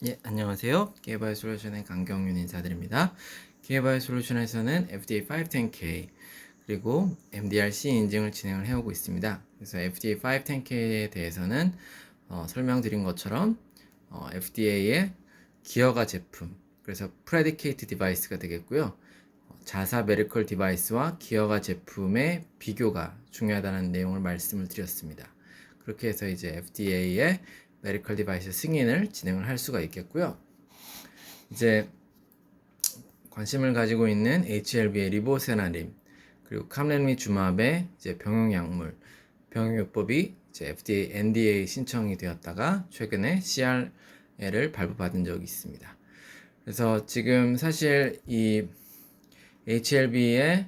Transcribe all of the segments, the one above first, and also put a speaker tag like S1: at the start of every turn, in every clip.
S1: 예, 안녕하세요. 기계바이오솔루션의 강경윤 인사드립니다. 기계바이오솔루션에서는 FDA 510K 그리고 MDR-C 인증을 진행을 해오고 있습니다. 그래서 FDA 510K에 대해서는 설명드린 것처럼 FDA의 기여가 제품, 그래서 Predicate Device가 되겠고요. 자사 메디컬 디바이스와 기여가 제품의 비교가 중요하다는 내용을 말씀을 드렸습니다. 그렇게 해서 이제 FDA의 메디컬 디바이스 승인을 진행을 할 수가 있겠고요. 이제 관심을 가지고 있는 HLB의 리보세나림 그리고 캄렌미주맙의 이제 병용약물 병용요법이 이제 FDA NDA 신청이 되었다가 최근에 CRL을 발부받은 적이 있습니다. 그래서 지금 사실 이 HLB의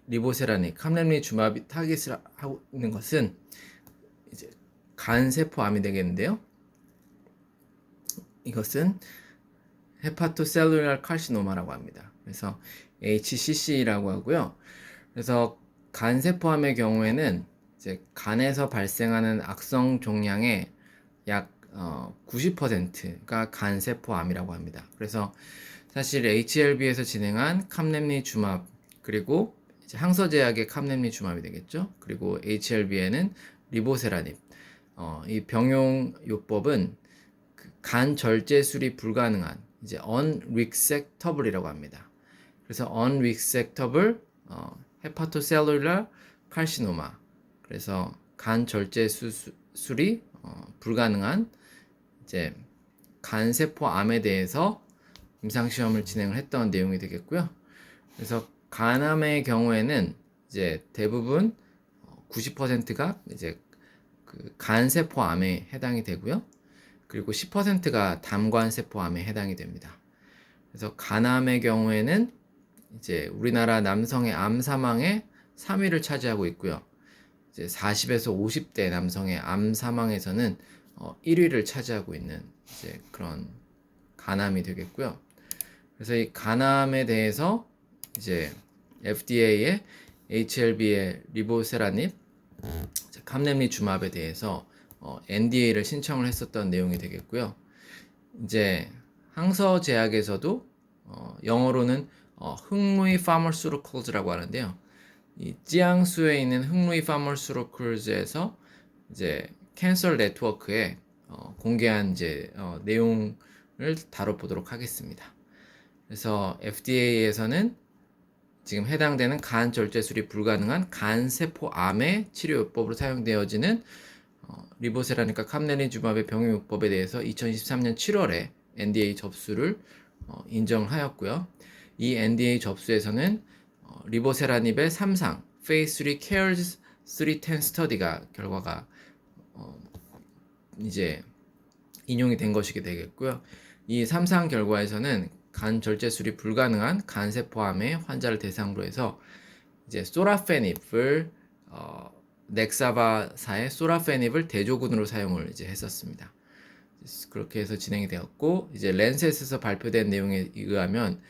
S1: 리보세라닉 캄렌미주맙이 타깃을 하고 있는 것은 이제 간세포암이 되겠는데요. 이것은 헤파토셀룰라 칼시노마라고 합니다. 그래서 HCC라고 하고요. 그래서 간세포암의 경우에는 이제 간에서 발생하는 악성 종양의 약 90%가 간세포암이라고 합니다. 그래서 사실 HLB에서 진행한 캄렘리주맙 그리고 이제 항서제약의 캄렘리주맙이 되겠죠. 그리고 HLB에는 리보세라닙 이 병용요법은 간 절제술이 불가능한 이제 unresectable이라고 합니다. 그래서 unresectable 헤파토셀룰라 칼시노마 그래서 간 절제술이 불가능한 이제 간세포암에 대해서 임상시험을 진행을 했던 내용이 되겠고요. 그래서 간암의 경우에는 이제 대부분 90%가 이제 그 간세포암에 해당이 되고요. 그리고 10%가 담관세포암에 해당이 됩니다. 그래서 간암의 경우에는 이제 우리나라 남성의 암 사망의 3위를 차지하고 있고요. 이제 40에서 50대 남성의 암 사망에서는 1위를 차지하고 있는 이제 그런 간암이 되겠고요. 그래서 이 간암에 대해서 이제 FDA의 HLB의 리보세라닙, 캄렘리주맙에 대해서 NDA를 신청을 했었던 내용이 되겠고요. 이제 항서 제약에서도 영어로는 흥루이 파머스루클즈라고 하는데요. 이 지앙수에 있는 흥루이 파머스루클즈에서 이제 캔서 네트워크에 공개한 이제 내용을 다뤄보도록 하겠습니다. 그래서 FDA에서는 지금 해당되는 간 절제술이 불가능한 간세포암의 치료요법으로 사용되어지는 리보세라니까 캄렌리주맙의 병용요법에 대해서 2023년 7월에 NDA 접수를 인정하였고요. 이 NDA 접수에서는 리보세라닙의 3상 Phase 3 CARES 310 스터디가 결과가 이제 인용이 된 것이게 되겠고요. 이 3상 결과에서는 간 절제술이 불가능한 간세포암의 환자를 대상으로 해서 이제 소라페닙을 넥사바사의 소라페닙을 대조군으로 사용을 이제 했었습니다. 그렇게 해서 진행이 되었고 이제 랜셋에서 발표된 내용에 의하면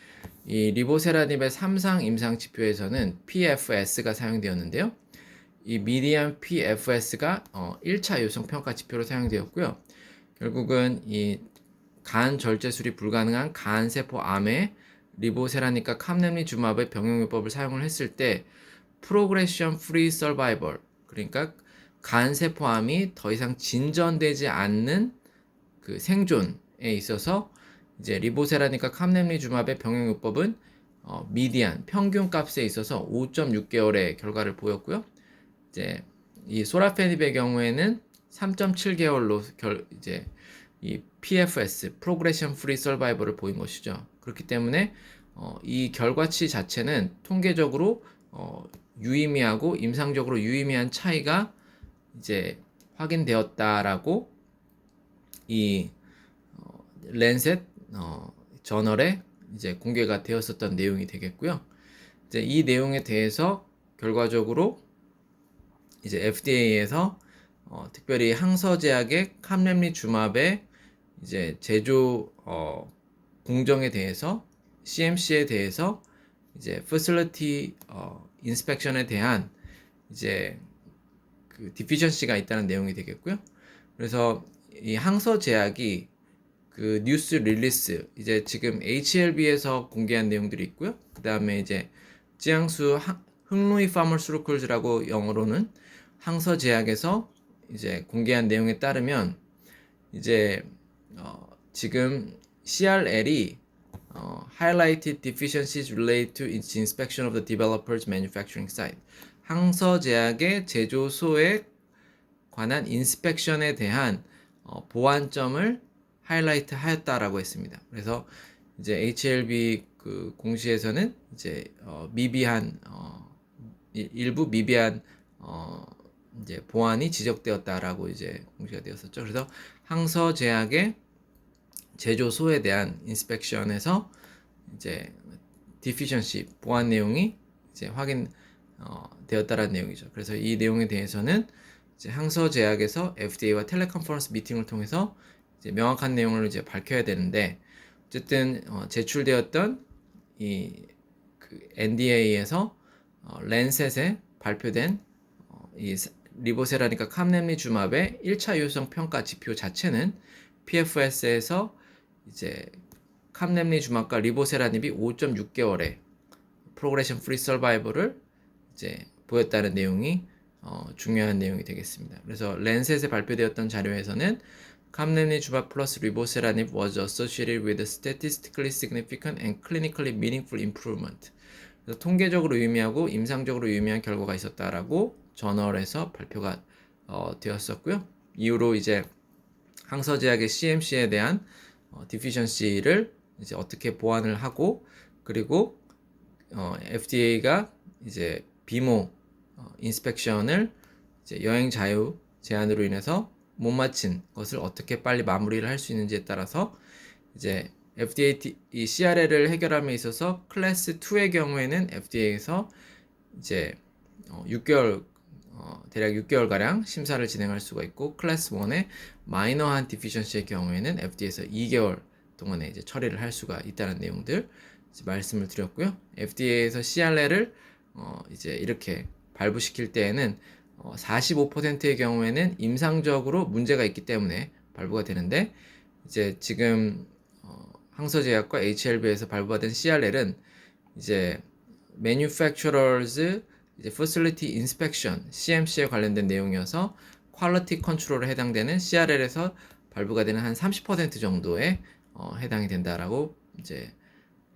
S1: 이 리보세라닙의 3상 임상 지표에서는 PFS가 사용되었는데요. 이 미디안 PFS가 1차 요성 평가 지표로 사용되었고요. 결국은 이 간 절제술이 불가능한 간세포암에 리보세라닙과 캄렘리주맙의 병용요법을 사용을 했을 때 프로그레션 프리 서바이벌 그러니까 간세포암이 더 이상 진전되지 않는 그 생존에 있어서 이제 리보세라닙과 캄렘리주맙의 병용요법은 미디안 평균 값에 있어서 5.6개월의 결과를 보였고요. 이제 이 소라페닙의 경우에는 3.7개월로 이제 이 PFS 프로그레션 프리 서바이벌을 보인 것이죠. 그렇기 때문에 이 결과치 자체는 통계적으로 유의미하고 임상적으로 유의미한 차이가 이제 확인되었다라고 이 랜셋 저널에 이제 공개가 되었었던 내용이 되겠고요. 이제 이 내용에 대해서 결과적으로 이제 FDA에서 특별히 항서제약의 캄렘리주맙의 이제 제조 공정에 대해서 CMC에 대해서 이제 facility inspection에 대한 이제 그 deficiency가 있다는 내용이 되겠고요. 그래서 이 항서 제약이 그 뉴스 릴리스 이제 지금 HLB에서 공개한 내용들이 있고요. 그 다음에 이제 지앙수 흥루이 파머스루클즈라고 영어로는 항서제약에서 이제 공개한 내용에 따르면 이제 지금 CRL이 highlighted deficiencies related to its inspection of the developer's manufacturing site. 항서제약의 제조소에 관한 인스펙션에 대한 보완점을 하이라이트 하였다라고 했습니다. 그래서 이제 HLB 그 공시에서는 이제 미비한 일부 미비한 이제 보완이 지적되었다라고 이제 공시가 되었었죠. 그래서 항서제약의 제조소에 대한 인스펙션에서 이제 디피션시 보완 내용이 이제 확인 되었다라는 내용이죠. 그래서 이 내용에 대해서는 이제 항서제약에서 FDA와 텔레컨퍼런스 미팅을 통해서 이제 명확한 내용을 이제 밝혀야 되는데 어쨌든 제출되었던 그 NDA에서 랜셋에 발표된 이 리보세라니까 캄렘리주맙의 1차 유효성 평가 지표 자체는 PFS에서 이제 캄렘리주맙과 리보세라닙이 5.6개월의 프로그레션 프리 서바이벌을 이제 보였다는 내용이 중요한 내용이 되겠습니다. 그래서 랜셋에 발표되었던 자료에서는 캄렘리주맙 플러스 리보세라닙 was associated with a statistically significant and clinically meaningful improvement. 그래서 통계적으로 유의미하고 임상적으로 유의미한 결과가 있었다라고 저널에서 발표가 되었었고요. 이후로 이제 항서제약의 CMC에 대한 디피션시를 이제 어떻게 보완을 하고 그리고 FDA가 이제 비모 인스펙션을 이제 여행 자유 제한으로 인해서 못 마친 것을 어떻게 빨리 마무리를 할 수 있는지에 따라서 이제 FDA 이 CRL을 해결함에 있어서 클래스 2의 경우에는 FDA에서 이제 6개월 대략 6개월 가량 심사를 진행할 수가 있고 클래스 1의 마이너한 디피션시의 경우에는 FDA에서 2개월 동안에 이제 처리를 할 수가 있다는 내용들 이제 말씀을 드렸고요. FDA에서 CRL을 이제 이렇게 발부시킬 때에는 45%의 경우에는 임상적으로 문제가 있기 때문에 발부가 되는데 이제 지금 항서제약과 HLB에서 발부가 된 CRL은 이제 Manufacturers 이제 Facility Inspection (CMC에) 관련된 내용이어서 Quality Control에 해당되는 CRL에서 발부가 되는 한 30% 정도에 해당이 된다라고 이제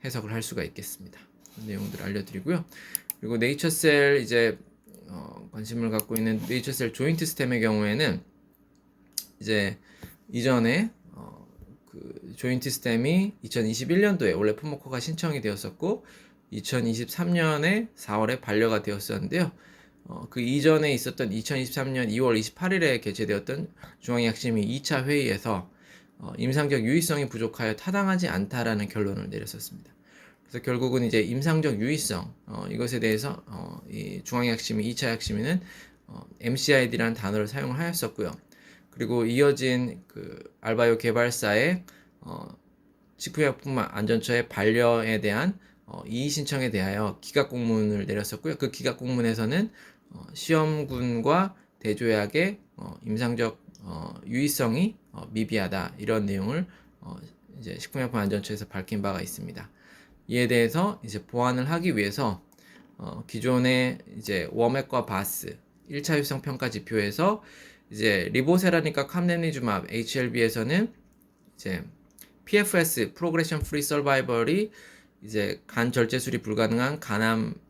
S1: 해석을 할 수가 있겠습니다. 내용들 알려드리고요. 그리고 네이처셀 이제 관심을 갖고 있는 네이처셀 조인트 스템의 경우에는 이제 이전에 그 조인트 스템이 2021년도에 원래 풋모커가 신청이 되었었고 2023년에 4월에 반려가 되었었는데요. 그 이전에 있었던 2023년 2월 28일에 개최되었던 중앙약심위 2차 회의에서 임상적 유의성이 부족하여 타당하지 않다라는 결론을 내렸었습니다. 그래서 결국은 이제 임상적 유의성 이것에 대해서 이 중앙약심위 2차 약심위는 MCID라는 단어를 사용을 하였었고요. 그리고 이어진 그 알바이오 개발사의 식품의약품 안전처의 반려에 대한 이의 신청에 대하여 기각 공문을 내렸었고요. 그 기각 공문에서는 시험군과 대조약의 임상적 유의성이 미비하다 이런 내용을 이제 식품의약품 안전처에서 밝힌 바가 있습니다. 이에 대해서 이제 보완을 하기 위해서 기존의 이제 워맥과 바스 1차 유효성 평가 지표에서 이제 리보세라니까 캄렘리주맙 HLB에서는 이제 PFS 프로그레션 프리 서바이벌이 이제 간 절제술이 불가능한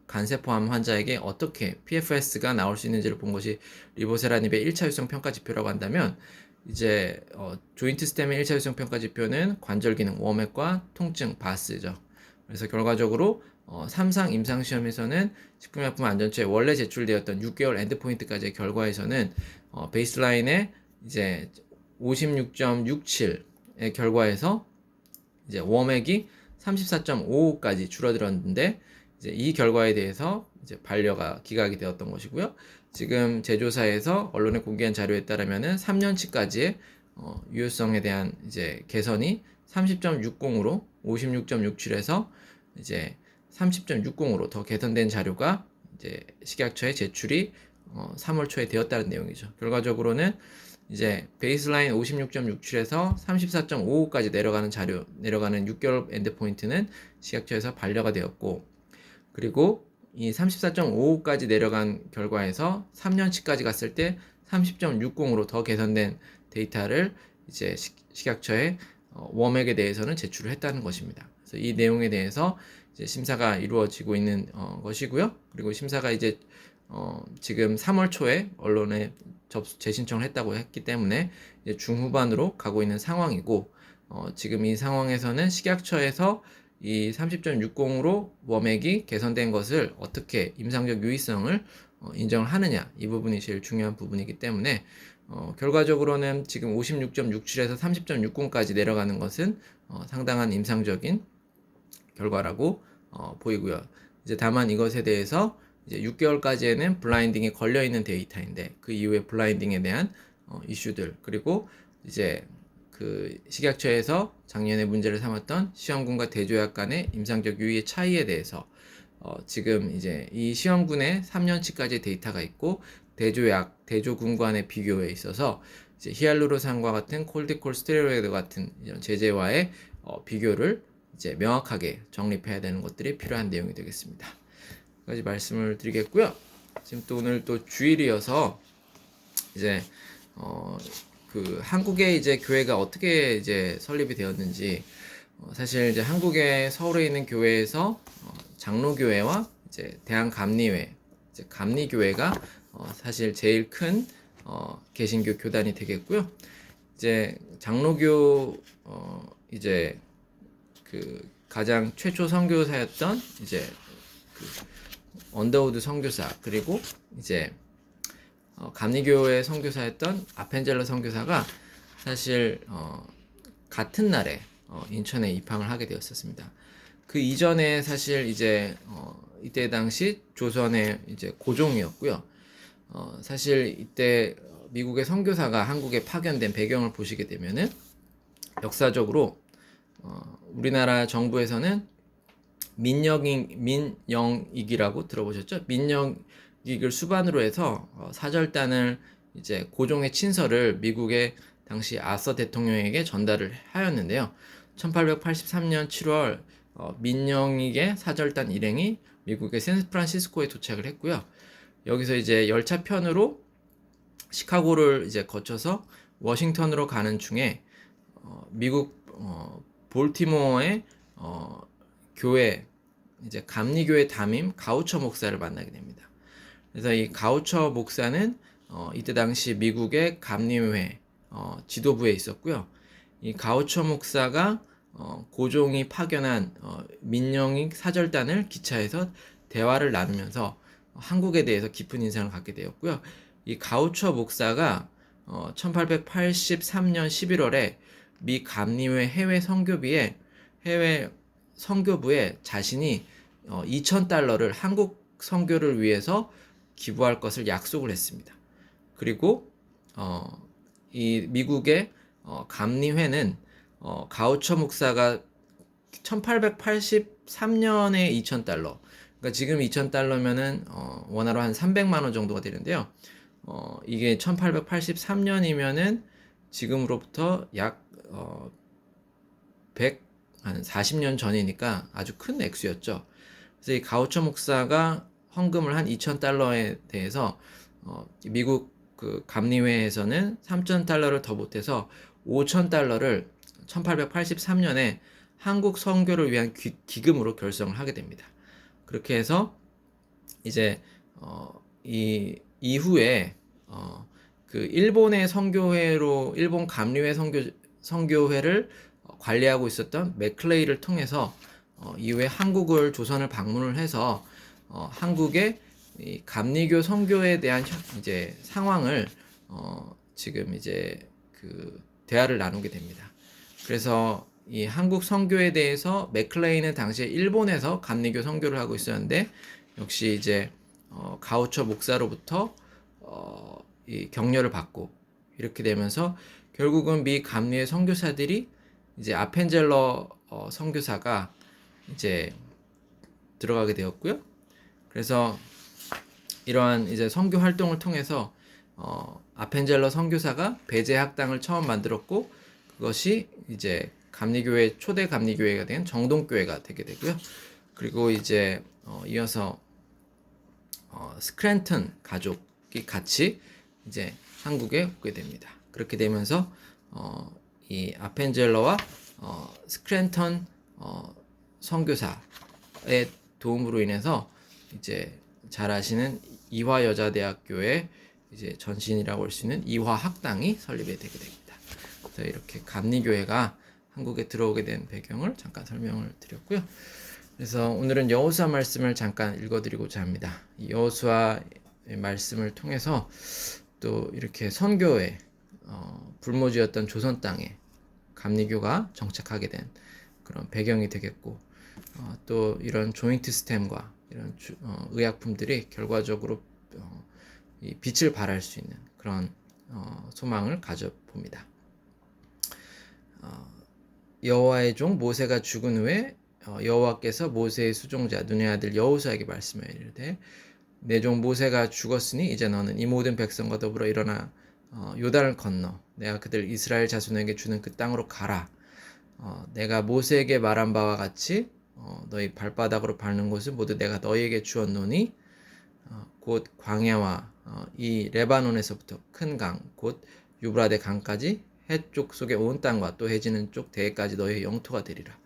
S1: 간세포암 환자에게 어떻게 PFS가 나올 수 있는지를 본 것이 리보세라닙의 1차 유효성 평가 지표라고 한다면 이제 조인트 스템의 1차 유효성 평가 지표는 관절 기능 워맥과 통증 바스죠. 그래서 결과적으로 3상 임상시험에서는 식품의약품 안전처에 원래 제출되었던 6개월 엔드포인트까지의 결과에서는 베이스라인의 이제 56.67의 결과에서 이제 워맥이 34.55까지 줄어들었는데 이제 이 결과에 대해서 이제 반려가 기각이 되었던 것이고요. 지금 제조사에서 언론에 공개한 자료에 따르면은 3년치까지의 유효성에 대한 이제 개선이 30.60으로 56.67에서 이제 30.60으로 더 개선된 자료가 이제 식약처에 제출이 3월 초에 되었다는 내용이죠. 결과적으로는 이제 베이스라인 56.67에서 34.55까지 내려가는 6개월 엔드포인트는 식약처에서 반려가 되었고, 그리고 이 34.55까지 내려간 결과에서 3년치까지 갔을 때 30.60으로 더 개선된 데이터를 이제 식약처에 웜액에 대해서는 제출을 했다는 것입니다. 그래서 이 내용에 대해서 이제 심사가 이루어지고 있는 것이고요. 그리고 심사가 이제 지금 3월 초에 언론에 재신청을 했다고 했기 때문에 이제 중후반으로 가고 있는 상황이고, 지금 이 상황에서는 식약처에서 이 30.60으로 웜액이 개선된 것을 어떻게 임상적 유의성을 인정을 하느냐, 이 부분이 제일 중요한 부분이기 때문에 결과적으로는 지금 56.67에서 30.60까지 내려가는 것은 상당한 임상적인 결과라고 보이고요. 이제 다만 이것에 대해서 이제 6개월까지에는 블라인딩이 걸려 있는 데이터인데, 그 이후에 블라인딩에 대한 이슈들, 그리고 이제 그 식약처에서 작년에 문제를 삼았던 시험군과 대조약 간의 임상적 유의의 차이에 대해서 지금 이제 이 시험군의 3년치까지 데이터가 있고, 대조군 간의 비교에 있어서 이제 히알루로산과 같은 콜디콜 스테로이드 같은 이런 제제와의 비교를 이제 명확하게 정립해야 되는 것들이 필요한 내용이 되겠습니다. 까지 말씀을 드리겠고요. 지금 또 오늘 또 주일이어서 이제 그 한국의 이제 교회가 어떻게 이제 설립이 되었는지, 사실 이제 한국의 서울에 있는 교회에서 장로교회와 이제 대한감리회, 이제 감리교회가 사실 제일 큰 개신교 교단이 되겠고요. 이제 장로교 이제 그 가장 최초 선교사였던 이제 그 언더우드 선교사, 그리고 이제 감리교회 선교사였던 아펜젤러 선교사가 사실 같은 날에 인천에 입항을 하게 되었었습니다. 그 이전에 사실 이제 이때 당시 조선의 이제 고종이었고요. 사실 이때 미국의 선교사가 한국에 파견된 배경을 보시게 되면은 역사적으로 우리나라 정부에서는 민영익이라고 들어보셨죠? 민영익을 수반으로 해서 사절단을 이제 고종의 친서를 미국의 당시 아서 대통령에게 전달을 하였는데요. 1883년 7월 민영익의 사절단 일행이 미국의 샌프란시스코에 도착을 했고요. 여기서 이제 열차편으로 시카고를 이제 거쳐서 워싱턴으로 가는 중에 미국 볼티모어의 교회, 이제 감리교회 담임 가우처 목사를 만나게 됩니다. 그래서 이 가우처 목사는 이때 당시 미국의 감리회 지도부에 있었고요. 이 가우처 목사가 고종이 파견한 민영익 사절단을 기차에서 대화를 나누면서 한국에 대해서 깊은 인상을 갖게 되었고요. 이 가우처 목사가 1883년 11월에 미 감리회 해외 선교부에 자신이 $2,000를 한국 선교를 위해서 기부할 것을 약속을 했습니다. 그리고 이 미국의 감리회는 가우처 목사가 1883년에 $2,000, 그러니까 지금 $2,000면은 원화로 한 300만 원 정도가 되는데요. 이게 1883년이면은 지금으로부터 약 140년 전이니까 아주 큰 액수였죠. 그래서 이 가우처 목사가 헌금을 한 $2,000에 대해서 미국 그 감리회에서는 $3,000를 더 보태서 $5,000를 1883년에 한국 선교를 위한 기금으로 결성을 하게 됩니다. 그렇게 해서 이제 이 이후에 그 일본의 선교회로 일본 감리회 선교회를 관리하고 있었던 맥클레이를 통해서 이후에 한국을 조선을 방문을 해서 한국의 이 감리교 선교에 대한 이제 상황을 지금 이제 그 대화를 나누게 됩니다. 그래서 이 한국 선교에 대해서 맥클레이는 당시에 일본에서 감리교 선교를 하고 있었는데, 역시 이제 가우처 목사로부터 이 격려를 받고, 이렇게 되면서 결국은 미 감리의 선교사들이 이제 아펜젤러 선교사가 이제 들어가게 되었고요. 그래서 이러한 이제 선교 활동을 통해서 아펜젤러 선교사가 배제 학당을 처음 만들었고 그것이 이제 감리교회 초대 감리교회가 된 정동교회가 되게 되고요. 그리고 이제 이어서 스크랜턴 가족이 같이 이제 한국에 오게 됩니다. 그렇게 되면서 이 아펜젤러와 스크랜턴 선교사의 도움으로 인해서 이제 잘 아시는 이화여자대학교의 이제 전신이라고 할 수 있는 이화학당이 설립이 되게 됩니다. 그래서 이렇게 감리교회가 한국에 들어오게 된 배경을 잠깐 설명을 드렸고요. 그래서 오늘은 여호수아 말씀을 잠깐 읽어드리고자 합니다. 이 여호수아의 말씀을 통해서 또 이렇게 선교에 불모지였던 조선 땅에 감리교가 정착하게 된 그런 배경이 되겠고 또 이런 조인트 스템과 이런 의약품들이 결과적으로 이 빛을 발할 수 있는 그런 소망을 가져봅니다. 여호와의 종 모세가 죽은 후에 여호와께서 모세의 수종자 눈의 아들 여호수아에게 말씀하여 이르되 내 종 모세가 죽었으니 이제 너는 이 모든 백성과 더불어 일어나 요단을 건너 내가 그들 이스라엘 자손에게 주는 그 땅으로 가라. 내가 모세에게 말한 바와 같이 너희 발바닥으로 밟는 곳은 모두 내가 너희에게 주었노니 곧 광야와 이 레바논에서부터 큰 강 곧 유브라데 강까지 해쪽 속의 온 땅과 또 해지는 쪽 대해까지 너희의 영토가 되리라.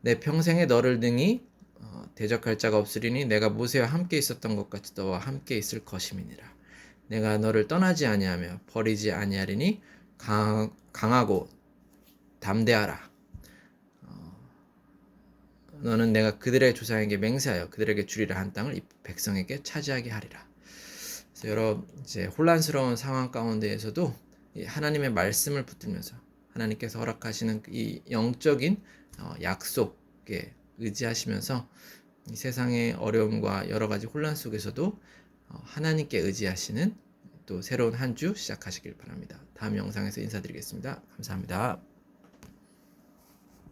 S1: 내 평생에 너를 등이 대적할 자가 없으리니 내가 모세와 함께 있었던 것 같이 너와 함께 있을 것임이니라. 내가 너를 떠나지 아니하며 버리지 아니하리니 강하고 담대하라. 너는 내가 그들의 조상에게 맹세하여 그들에게 주리라 한 땅을 이 백성에게 차지하게 하리라. 그래서 여러 이제 혼란스러운 상황 가운데에서도 하나님의 말씀을 붙들면서 하나님께서 허락하시는 이 영적인 약속에 의지하시면서 이 세상의 어려움과 여러 가지 혼란 속에서도 하나님께 의지하시는 또 새로운 한 주 시작하시길 바랍니다. 다음 영상에서 인사드리겠습니다. 감사합니다.